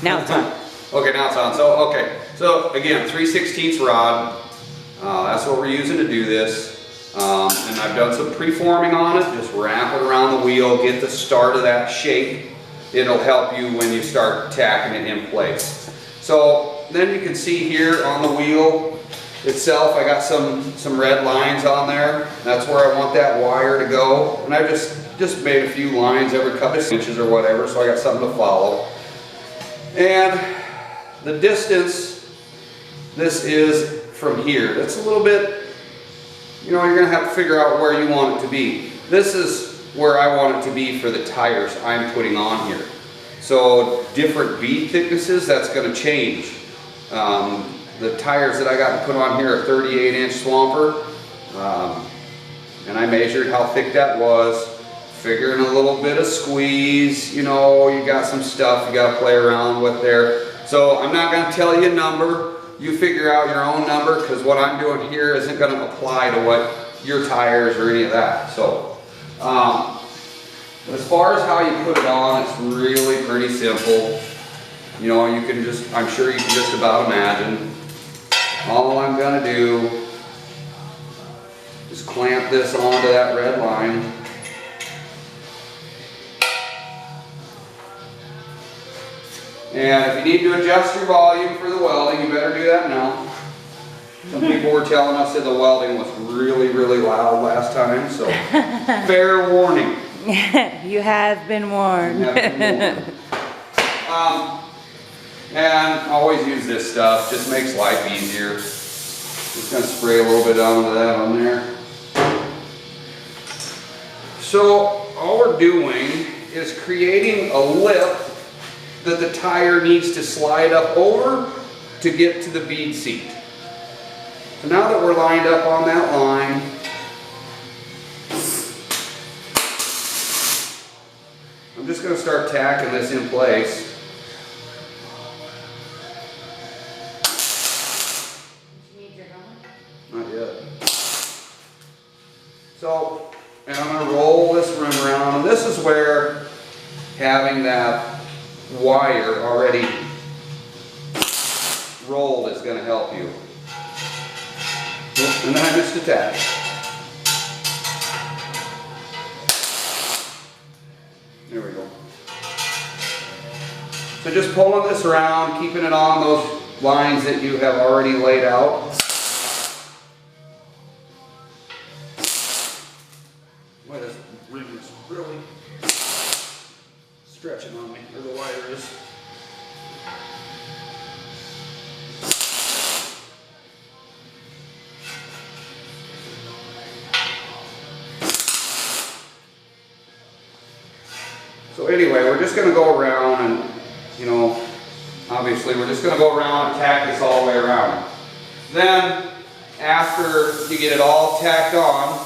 Now it's on. Okay, now it's on. So again, 3/16 rod. That's what we're using to do this. And I've done some preforming on it. Just wrap it around the wheel, get the start of that shape. It'll help you when you start tacking it in place. So then you can see here on the wheel itself, I got some red lines on there. That's where I want that wire to go. And I just made a few lines every couple of inches or whatever, so I got something to follow. And the distance, this is from here. That's a little bit, you're gonna have to figure out where you want it to be. This is where I want it to be for the tires I'm putting on here. So different bead thicknesses, that's gonna change. The tires that I got to put on here are 38-inch Swamper. And I measured how thick that was, figuring a little bit of squeeze, you got some stuff you got to play around with there. So I'm not going to tell you a number. You figure out your own number, because what I'm doing here isn't going to apply to what your tires or any of that. So as far as how you put it on, it's really pretty simple. You can just, I'm sure you can just about imagine. All I'm going to do is clamp this onto that red line. And if you need to adjust your volume for the welding, you better do that now. Some people were telling us that the welding was really, really loud last time, so fair warning. You have been warned. You have been warned. And always use this stuff, just makes life easier. Just gonna spray a little bit onto that on there. So all we're doing is creating a lip that the tire needs to slide up over to get to the bead seat. So now that we're lined up on that line, I'm just gonna start tacking this in place. Not yet. So, and I'm going to roll this rim around, and this is where having that wire already rolled is going to help you. And then I missed a tack. There we go. So just pulling this around, keeping it on those lines that you have already laid out. Boy, this rim is really stretching on me, or the wire is. So anyway, we're just going to go around and, obviously we're just going to go around and tack this all the way around. Then, after you get it all tacked on,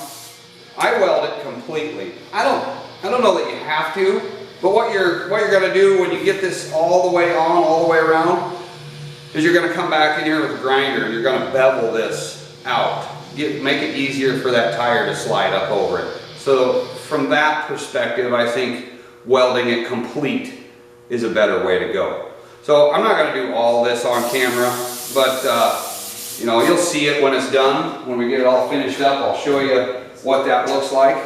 I weld it completely. I don't know that you have to, but what you're going to do when you get this all the way on, all the way around, is you're going to come back in here with a grinder and you're going to bevel this out. Make it easier for that tire to slide up over it. So from that perspective, I think welding it complete is a better way to go. So I'm not going to do all this on camera, but you'll see it when it's done. When we get it all finished up, I'll show you what that looks like.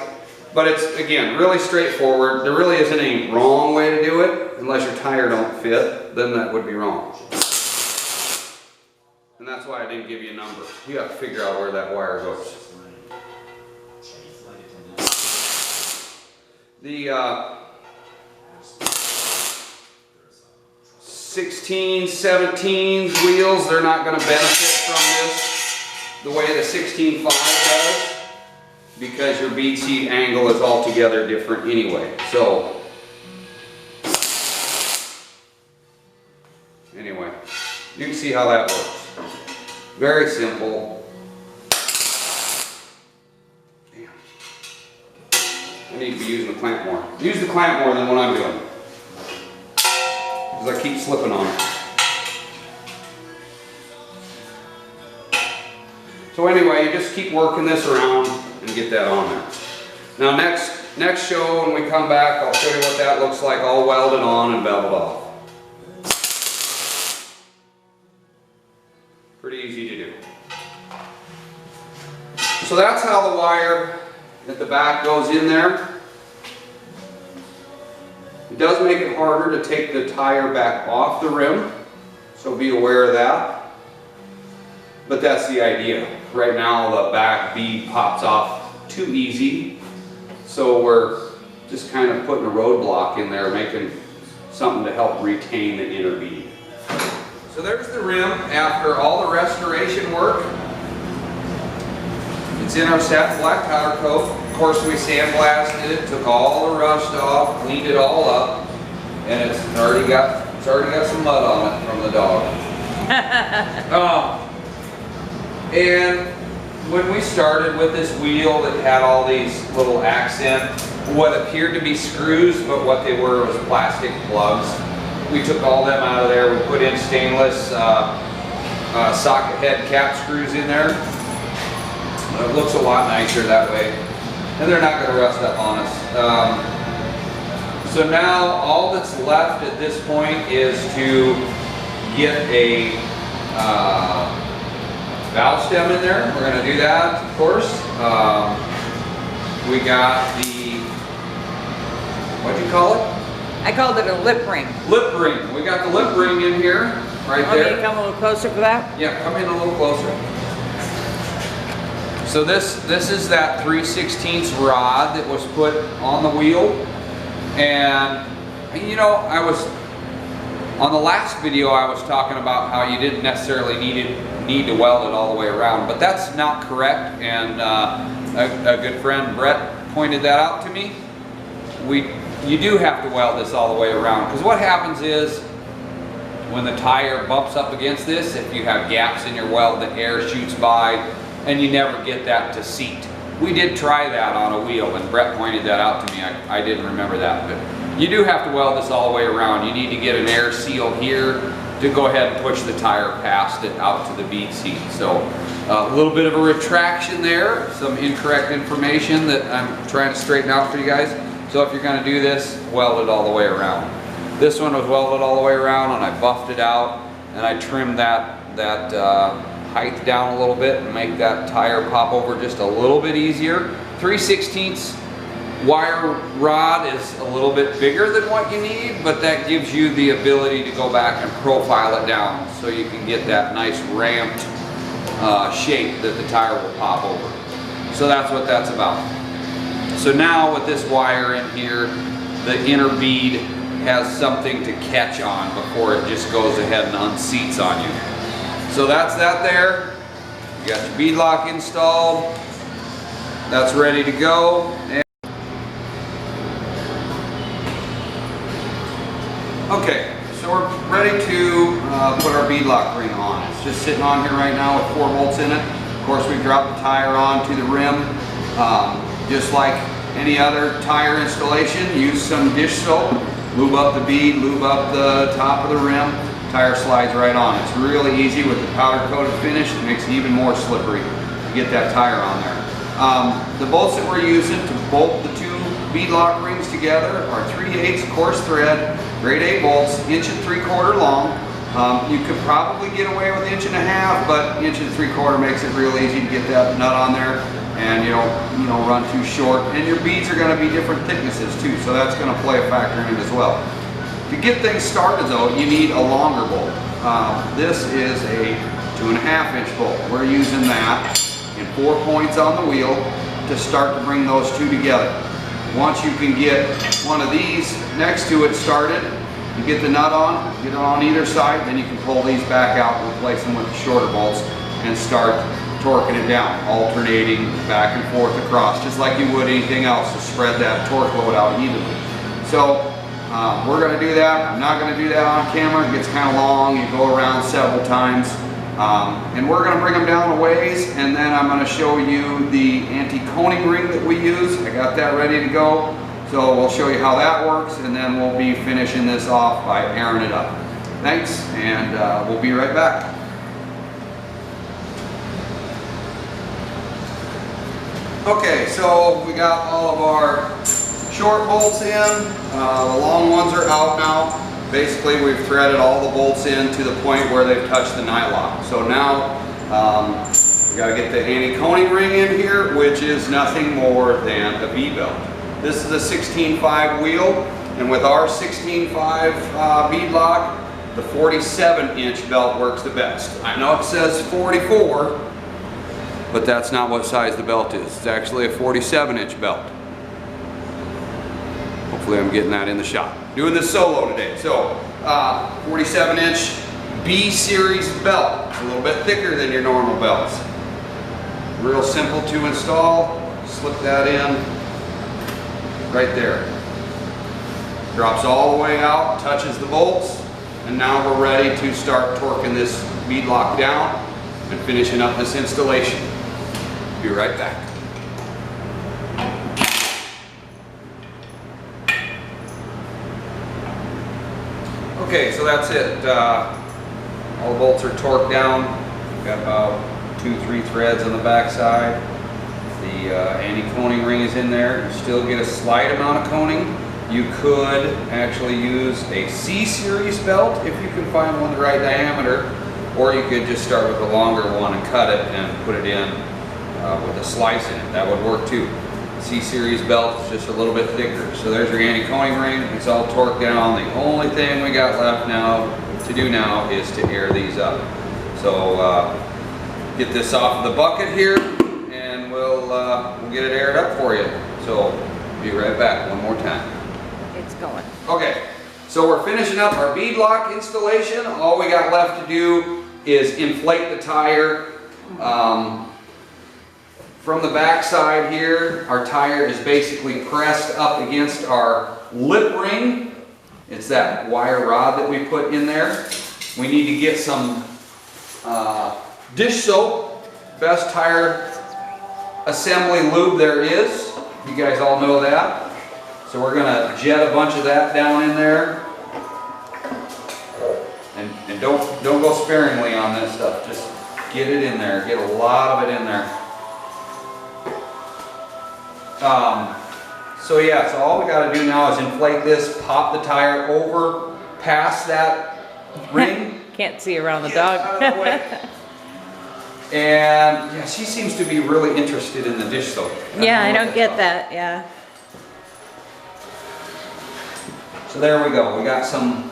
But it's, again, really straightforward. There really isn't any wrong way to do it, unless your tire don't fit, then that would be wrong. And that's why I didn't give you a number. You have to figure out where that wire goes. The 16, 17s wheels, they're not going to benefit from this the way the 16.5 does, because your bead seat angle is altogether different anyway. So, anyway, you can see how that works. Very simple. Damn. I need to be using the clamp more. Use the clamp more than what I'm doing, because I keep slipping on it. So anyway, you just keep working this around and get that on there. Now next show when we come back, I'll show you what that looks like all welded on and beveled off. easy to do. So that's how the wire at the back goes in there. It does make it harder to take the tire back off the rim, so be aware of that. But that's the idea. Right now the back bead pops off too easy, so we're just kind of putting a roadblock in there, making something to help retain the inner bead. So there's the rim after all the restoration work. It's in our satin black powder coat. Of course, we sandblasted it, took all the rust off, cleaned it all up, and it's already got some mud on it from the dog. And when we started with this wheel that had all these little accent, what appeared to be screws, but what they were was plastic plugs. We took all them out of there. We put in stainless socket head cap screws in there. It looks a lot nicer that way, and they're not going to rust up on us. So now all that's left at this point is to get a valve stem in there. We're going to do that, of course. We got the, what'd you call it? I called it a lip ring. Lip ring. We got the lip ring in here, right there. Okay, come a little closer for that? Yeah, come in a little closer. So this is that 3/16 rod that was put on the wheel, and you know, on the last video I was talking about how you didn't necessarily need to weld it all the way around, but that's not correct, and a good friend Brett pointed that out to me. You do have to weld this all the way around, because what happens is when the tire bumps up against this, if you have gaps in your weld, the air shoots by and you never get that to seat. We did try that on a wheel, and Brett pointed that out to me. I didn't remember that, but you do have to weld this all the way around. You need to get an air seal here to go ahead and push the tire past it out to the bead seat. So a little bit of a retraction there, some incorrect information that I'm trying to straighten out for you guys. So if you're going to do this, weld it all the way around. This one was welded all the way around, and I buffed it out, and I trimmed that height down a little bit and make that tire pop over just a little bit easier. 3/16 wire rod is a little bit bigger than what you need, but that gives you the ability to go back and profile it down so you can get that nice ramped shape that the tire will pop over. So that's what that's about. So now with this wire in here, the inner bead has something to catch on before it just goes ahead and unseats on you. So that's that there. You got your bead lock installed. That's ready to go. Okay, so we're ready to put our bead lock ring on. It's just sitting on here right now with 4 bolts in it. Of course, we dropped the tire onto the rim. Just like any other tire installation, use some dish soap, lube up the bead, lube up the top of the rim. Tire slides right on. It's really easy with the powder coated finish. It makes it even more slippery to get that tire on there. The bolts that we're using to bolt the 2 bead lock rings together are 3/8 coarse thread, grade A bolts, 1 3/4 long. You could probably get away with 1 1/2, but 1 3/4 makes it real easy to get that nut on there, and you don't run too short. And your beads are going to be different thicknesses too, so that's going to play a factor in it as well. To get things started though, you need a longer bolt. This is a 2.5 inch bolt. We're using that in 4 points on the wheel to start to bring those 2 together. Once you can get one of these next to it started, you get the nut on, get it on either side, then you can pull these back out, replace them with the shorter bolts, and start torquing it down, alternating back and forth across, just like you would anything else, to spread that torque load out evenly. So we're going to do that. I'm not going to do that on camera. It gets kind of long. You go around several times. And we're going to bring them down a ways, and then I'm going to show you the anti-coning ring that we use. I got that ready to go. So we'll show you how that works, and then we'll be finishing this off by airing it up. Thanks, and we'll be right back. Okay, so we got all of our short bolts in. The long ones are out now. Basically, we've threaded all the bolts in to the point where they've touched the nylock. So now We gotta get the anti-coning ring in here, which is nothing more than a bead belt. This is a 16.5 wheel, and with our 16.5 beadlock, the 47-inch belt works the best. I know it says 44, but that's not what size the belt is. It's actually a 47-inch belt. Hopefully I'm getting that in the shot. Doing this solo today. So, 47-inch B-series belt. A little bit thicker than your normal belts. Real simple to install. Slip that in right there. Drops all the way out, touches the bolts, and now we're ready to start torquing this beadlock down and finishing up this installation. Be right back. Okay, so that's it. All the bolts are torqued down. Got about 2-3 threads on the back side. The anti-coning ring is in there. You still get a slight amount of coning. You could actually use a C-series belt if you can find one the right diameter, or you could just start with a longer one and cut it and put it in with a slice in it. That would work too. C-series belt is just a little bit thicker. So there's your anti-coning ring. It's all torqued down. The only thing we got left now to do now is to air these up. So get this off of the bucket here, and we'll get it aired up for you. So be right back one more time. It's going. Okay, so we're finishing up our beadlock installation. All we got left to do is inflate the tire. From the back side here, our tire is basically pressed up against our lip ring. It's that wire rod that we put in there. We need to get some dish soap, best tire assembly lube there is. You guys all know that. So we're gonna jet a bunch of that down in there. And don't go sparingly on this stuff. Just get it in there. Get a lot of it in there. So yeah, so all we gotta do now is inflate this, pop the tire over past that ring. Can't see around the Get dog. out of the way. And yeah, she seems to be really interested in the dish soap. Yeah, I don't get that, yeah. So there we go. We got some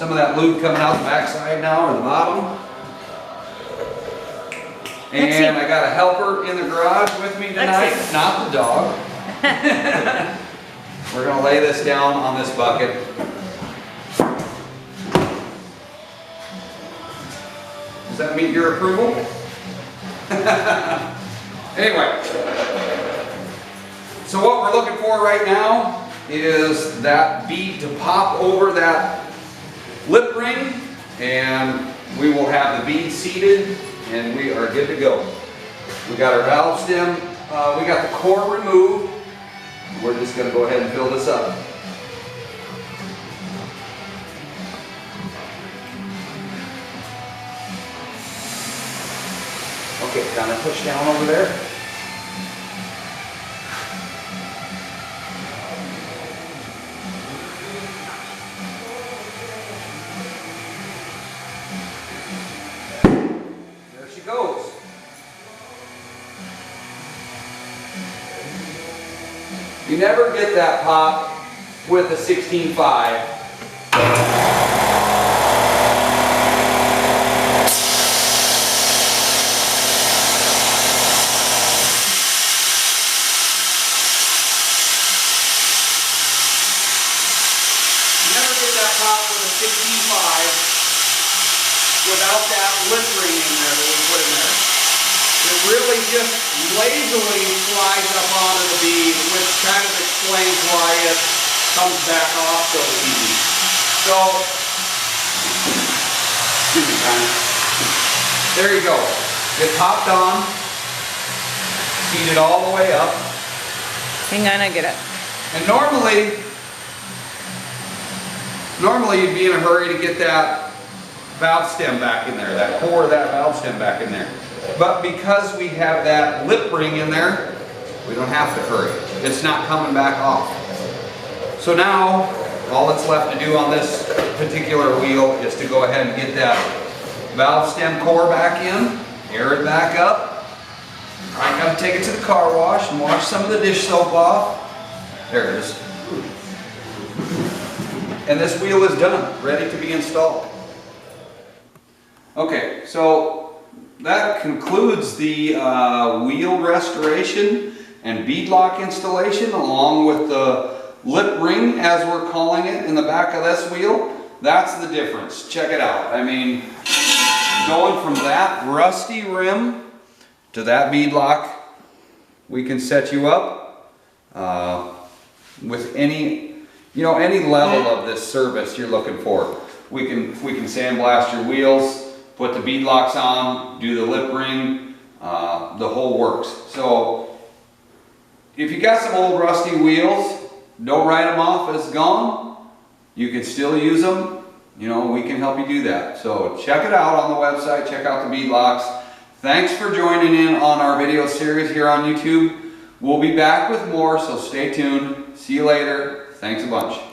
of that lube coming out the backside now, or the bottom. And I got a helper in the garage with me tonight, not the dog. We're gonna lay this down on this bucket. Does that meet your approval? Anyway, so what we're looking for right now is that bead to pop over that lip ring, and we will have the bead seated, and we are good to go. We got our valve stem, we got the core removed. We're just going to go ahead and fill this up. Okay, kind of push down over there. There she goes. You never get that pop with a 16.5. Without that lip ring in there that we put in there. It really just lazily slides up onto the bead, which kind of explains why it comes back off so easy. So, excuse me, Brian. There you go. It popped on, seated all the way up. Hang on, I get it. And normally you'd be in a hurry to get that valve stem back in there, that core of that valve stem back in there. But because we have that lip ring in there, we don't have to hurry. It's not coming back off. So now, all that's left to do on this particular wheel is to go ahead and get that valve stem core back in. air it back up. I gotta take it to the car wash and wash some of the dish soap off. There it is. And this wheel is done, ready to be installed. Okay, so that concludes the wheel restoration and beadlock installation, along with the lip ring, as we're calling it, in the back of this wheel. That's the difference. Check it out. I mean, going from that rusty rim to that beadlock, we can set you up with any, you know, any level of this service you're looking for. We can sandblast your wheels, put the beadlocks on, do the lip ring, the whole works. So if you got some old rusty wheels, don't write them off as gone. You can still use them. You know, we can help you do that. So check it out on the website. Check out the beadlocks. Thanks for joining in on our video series here on YouTube. We'll be back with more, so stay tuned. See you later. Thanks a bunch.